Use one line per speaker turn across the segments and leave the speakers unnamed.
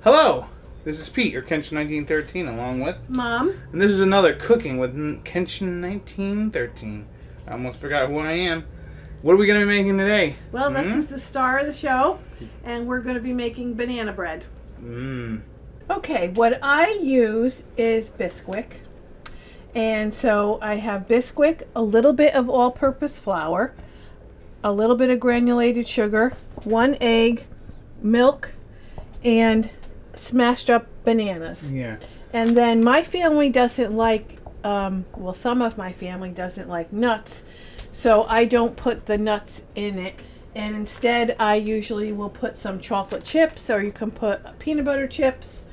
Hello, this is Pete, or Kenshin1913, along with
Mom.
And this is another Cooking with Kenshin1913. I almost forgot who I am. What are we going to be making today?
Well, this is the star of the show, and we're going to be making banana bread. Okay, what I use is Bisquick. And so I have Bisquick, a little bit of all-purpose flour, a little bit of granulated sugar, 1 egg, milk, and smashed up bananas.
Yeah.
And then my family doesn't like, well, some of my family doesn't like nuts, so I don't put the nuts in it. And instead, I usually will put some chocolate chips, or you can put peanut butter chips.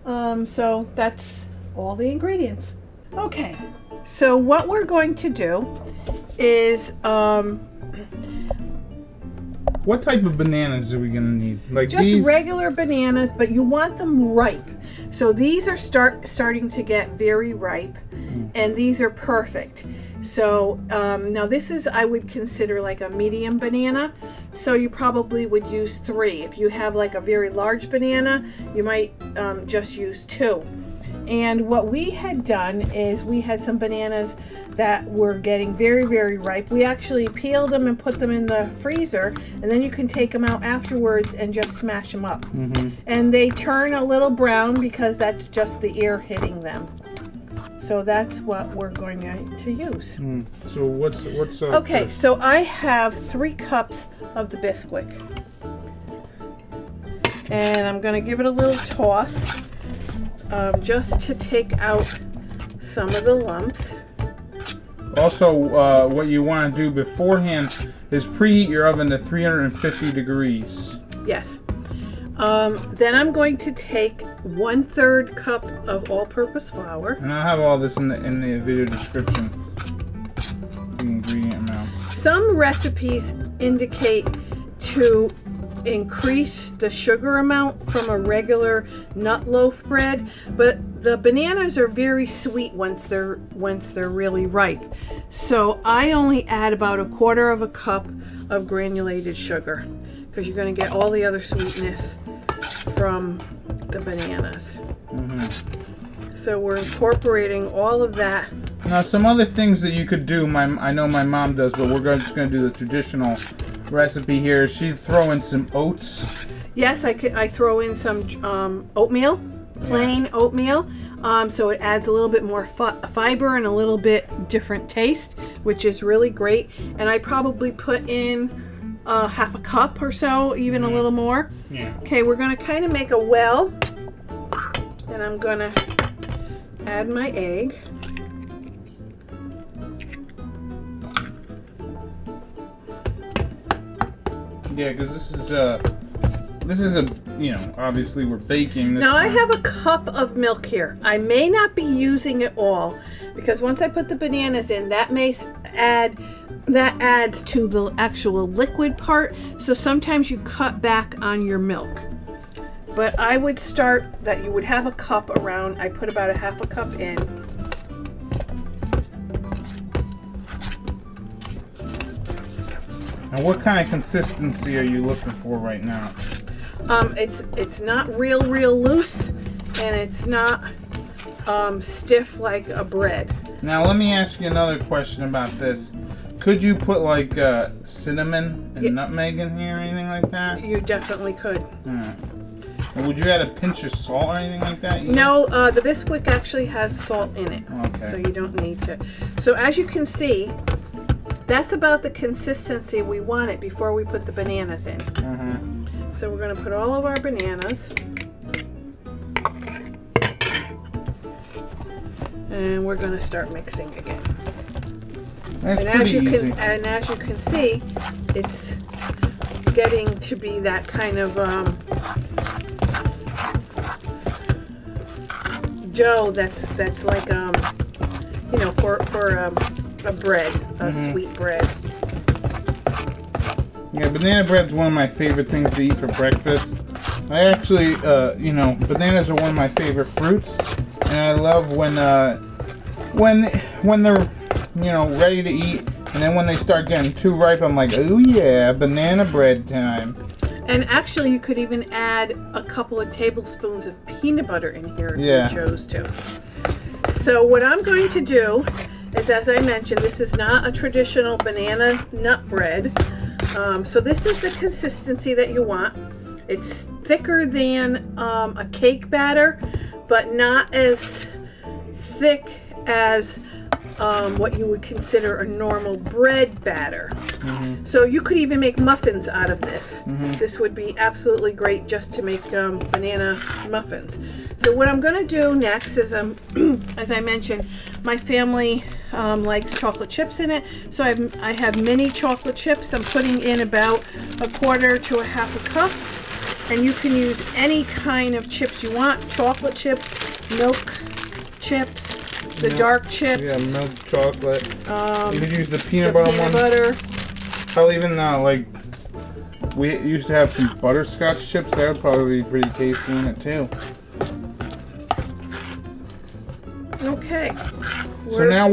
So that's all the ingredients. Okay, so what we're going to do is,
what type of bananas are we going to need? Like
just
these?
Regular bananas, but you want them ripe. So these are starting to get very ripe, and these are perfect. So now this is, I would consider like a medium banana. So you probably would use 3. If you have like a very large banana, you might just use 2. And what we had done is we had some bananas that were getting very, very ripe. We actually peeled them and put them in the freezer, and then you can take them out afterwards and just smash them up. And they turn a little brown because that's just the air hitting them. So that's what we're going to use.
So what's
okay, so I have 3 cups of the Bisquick. And I'm going to give it a little toss. Just to take out some of the lumps.
Also, what you want to do beforehand is preheat your oven to 350 degrees.
Yes. Then I'm going to take 1/3 cup of all-purpose flour.
And I'll have all this in the video description. The ingredient amount. Some
recipes indicate to increase the sugar amount from a regular nut loaf bread, but the bananas are very sweet once they're really ripe. So I only add about 1/4 cup of granulated sugar, because you're going to get all the other sweetness from the bananas. So we're incorporating all of that.
Now, some other things that you could do, I know my mom does, but we're just going to do the traditional recipe here. She'd throw in some oats.
Yes, I throw in some oatmeal, plain oatmeal, so it adds a little bit more fiber and a little bit different taste, which is really great. And I probably put in 1/2 cup or so, even a little more. Okay, we're going to kind of make a well, and I'm going to add my egg.
Yeah, because this is a, you know, obviously we're baking this.
Now I have a cup of milk here. I may not be using it all, because once I put the bananas in, that adds to the actual liquid part. So sometimes you cut back on your milk. But I would start that you would have a cup around. I put about 1/2 cup in.
And what kind of consistency are you looking for right now?
It's not real loose, and it's not stiff like a bread.
Now let me ask you another question about this. Could you put like cinnamon and nutmeg in here or anything like that?
You definitely could.
And would you add a pinch of salt or anything like that?
No, the Bisquick actually has salt in it.
Okay. So
you don't need to. So as you can see, that's about the consistency we want it before we put the bananas in. So we're going to put all of our bananas. And we're going to start mixing again.
That's
and as you can see, it's getting to be that kind of dough that's like you know, for a bread, a sweet bread.
Yeah, banana bread's one of my favorite things to eat for breakfast. I actually, you know, bananas are one of my favorite fruits, and I love when when they're, you know, ready to eat, and then when they start getting too ripe, I'm like, oh yeah, banana bread time.
And actually, you could even add a couple of tablespoons of peanut butter in here if you chose to. So what I'm going to do is, as I mentioned, this is not a traditional banana nut bread. So this is the consistency that you want. It's thicker than a cake batter, but not as thick as what you would consider a normal bread batter. So you could even make muffins out of this. This would be absolutely great just to make banana muffins. So what I'm going to do next is, as I mentioned, my family likes chocolate chips in it. So I have mini chocolate chips. I'm putting in about 1/4 to 1/2 cup. And you can use any kind of chips you want. Chocolate chips, milk chips, the dark chips.
Yeah, milk chocolate. You could use the peanut butter. I'll even like, we used to have some butterscotch chips. That would probably be pretty tasty in it too.
Okay.
So now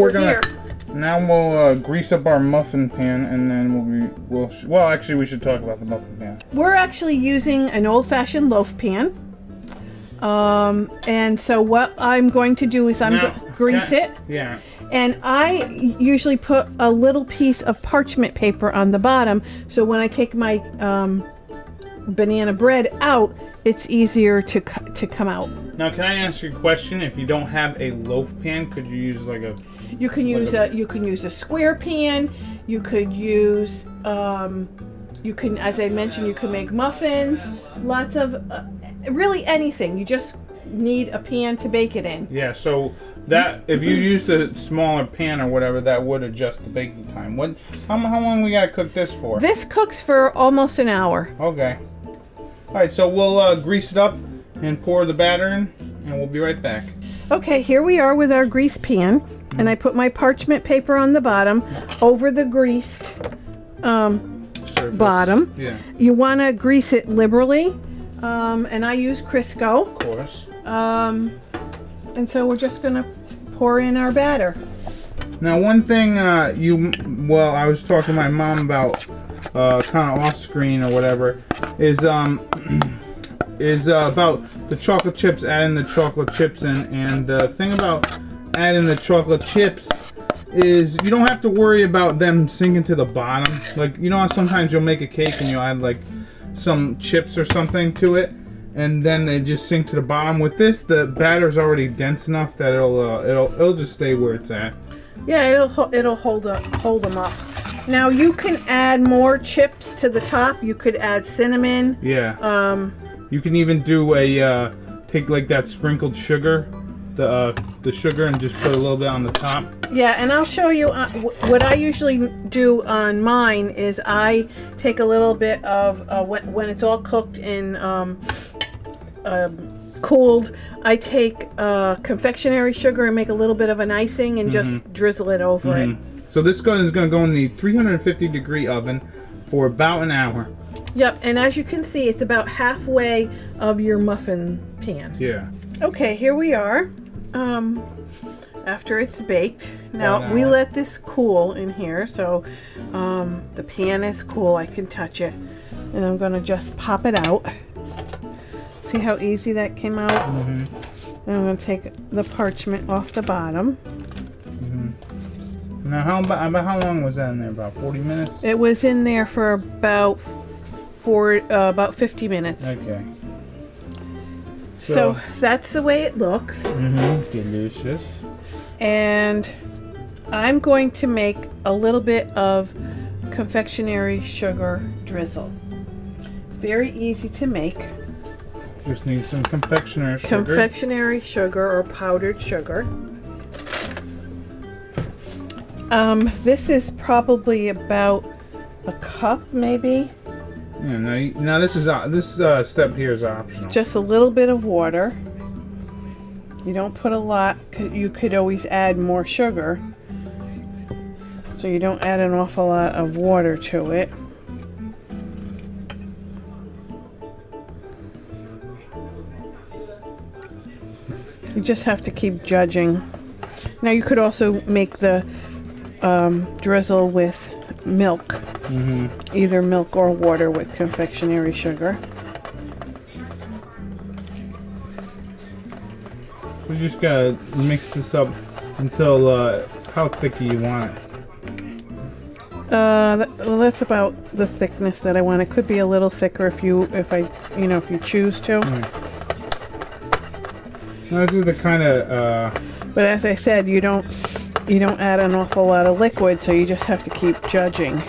we'll grease up our muffin pan, and then well, actually we should talk about the muffin pan.
We're actually using an old-fashioned loaf pan. And so what I'm going to do is grease it.
Yeah.
And I usually put a little piece of parchment paper on the bottom, so when I take my banana bread out, it's easier to come out.
Now, can I ask you a question? If you don't have a loaf pan, could you use like a?
You can use a square pan. You could use you can, as I mentioned, you can make muffins. Lots of really anything. You just need a pan to bake it in.
Yeah. So that if you use the smaller pan or whatever, that would adjust the baking time. How long we gotta cook this for?
This cooks for almost an hour.
Okay. All right. So we'll grease it up and pour the batter in, and we'll be right back.
Okay, here we are with our grease pan, and I put my parchment paper on the bottom over the greased bottom.
Yeah.
You want to grease it liberally, and I use Crisco.
Of course.
And so we're just gonna pour in our batter.
Now, one thing I was talking to my mom about, kind of off screen or whatever, is about the chocolate chips, adding the chocolate chips in. And the thing about adding the chocolate chips is you don't have to worry about them sinking to the bottom. Like, you know how sometimes you'll make a cake and you'll add like some chips or something to it, and then they just sink to the bottom. With this, the batter's already dense enough that it'll just stay where it's at.
Yeah, it'll hold them up. Now you can add more chips to the top. You could add cinnamon.
Yeah. You can even do take like that sprinkled sugar, the sugar, and just put a little bit on the top.
Yeah, and I'll show you what I usually do on mine is I take a little bit of when it's all cooked and cooled. I take confectionery sugar and make a little bit of an icing and just drizzle it over it.
So this is going to go in the 350-degree oven for about an hour.
Yep, and as you can see, it's about halfway of your muffin pan.
Yeah.
Okay, here we are. After it's baked. Now we let this cool in here, so the pan is cool. I can touch it, and I'm gonna just pop it out. See how easy that came out? And I'm gonna take the parchment off the bottom.
Now, how long was that in there? About 40 minutes?
It was in there for about 50 minutes.
Okay.
So that's the way it looks.
Delicious.
And I'm going to make a little bit of confectionery sugar drizzle. It's very easy to make.
Just need some confectionery sugar.
Confectionery sugar or powdered sugar. This is probably about a cup, maybe.
Yeah. Now this step here is optional.
Just a little bit of water. You don't put a lot. You could always add more sugar, so you don't add an awful lot of water to it. You just have to keep judging Now you could also make the drizzle with milk, either milk or water with confectionery sugar.
We just gotta mix this up until how thick do you want it?
Well, that's about the thickness that I want. It could be a little thicker if you choose to.
Now, this is the kind of.
But as I said, you don't add an awful lot of liquid, so you just have to keep judging.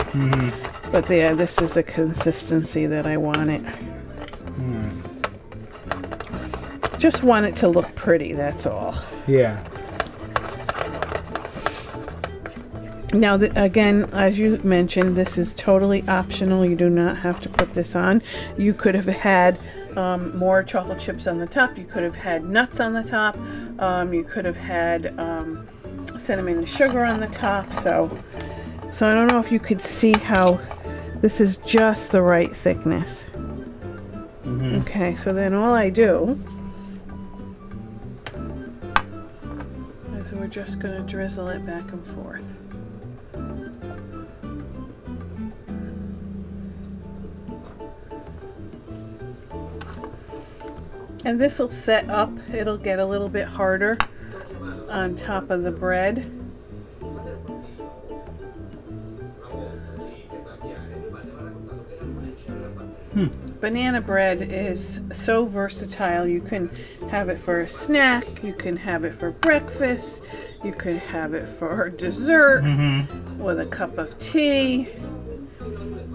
But yeah, this is the consistency that I want it. Just want it to look pretty, that's all.
Yeah.
Now, again, as you mentioned, this is totally optional. You do not have to put this on. You could have had more chocolate chips on the top. You could have had nuts on the top. You could have had cinnamon and sugar on the top. So I don't know if you could see how this is just the right thickness. Okay, so then all I do is we're just going to drizzle it back and forth. And this will set up, it'll get a little bit harder on top of the bread. Banana bread is so versatile. You can have it for a snack, you can have it for breakfast, you could have it for dessert with a cup of tea.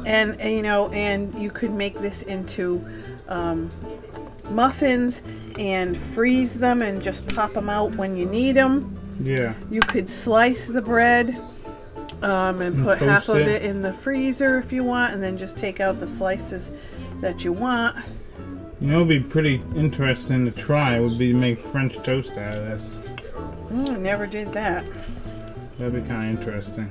And you could make this into muffins and freeze them and just pop them out when you need them.
Yeah.
You could slice the bread and put half of it in the freezer if you want, and then just take out the slices that you want.
You know, it'd be pretty interesting to try would be to make French toast out of this.
Never did that.
That'd be kind of interesting.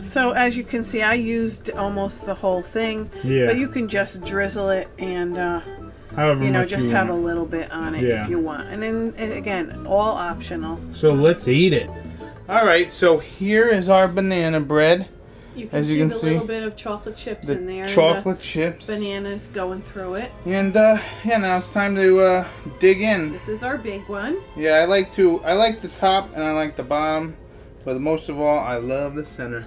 So as you can see, I used almost the whole thing. Yeah. But you can just drizzle it and just have a little bit on it if you want. And then again, all optional.
So let's eat it. All right. So here is our banana bread.
You can see the little bit of chocolate chips in there.
Chocolate chips.
Bananas going through it.
And yeah, now it's time to dig in.
This is our big one.
Yeah, I like the top and I like the bottom, but most of all, I love the center.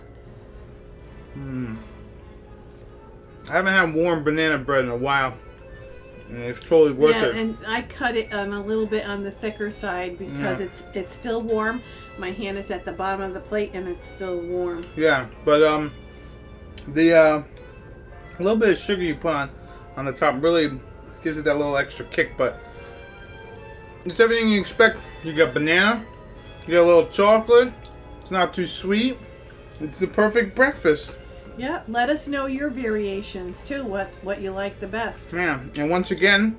I haven't had warm banana bread in a while, and it's totally worth it.
Yeah, and I cut it on a little bit on the thicker side because it's still warm. My hand is at the bottom of the plate and it's still warm.
Yeah, but the little bit of sugar you put on the top really gives it that little extra kick. But it's everything you expect. You got banana, you got a little chocolate. It's not too sweet. It's the perfect breakfast.
Yeah, let us know your variations too, what you like the best.
Yeah, and once again,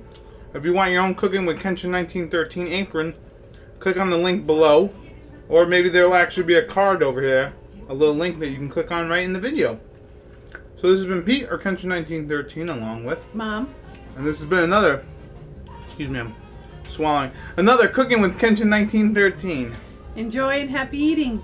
if you want your own Cooking with Kenshin1913 apron, click on the link below, or maybe there will actually be a card over here, a little link that you can click on right in the video. So this has been Pete, or Kenshin1913, along with
Mom.
And this has been another, excuse me, I'm swallowing, another Cooking with Kenshin1913.
Enjoy and happy eating.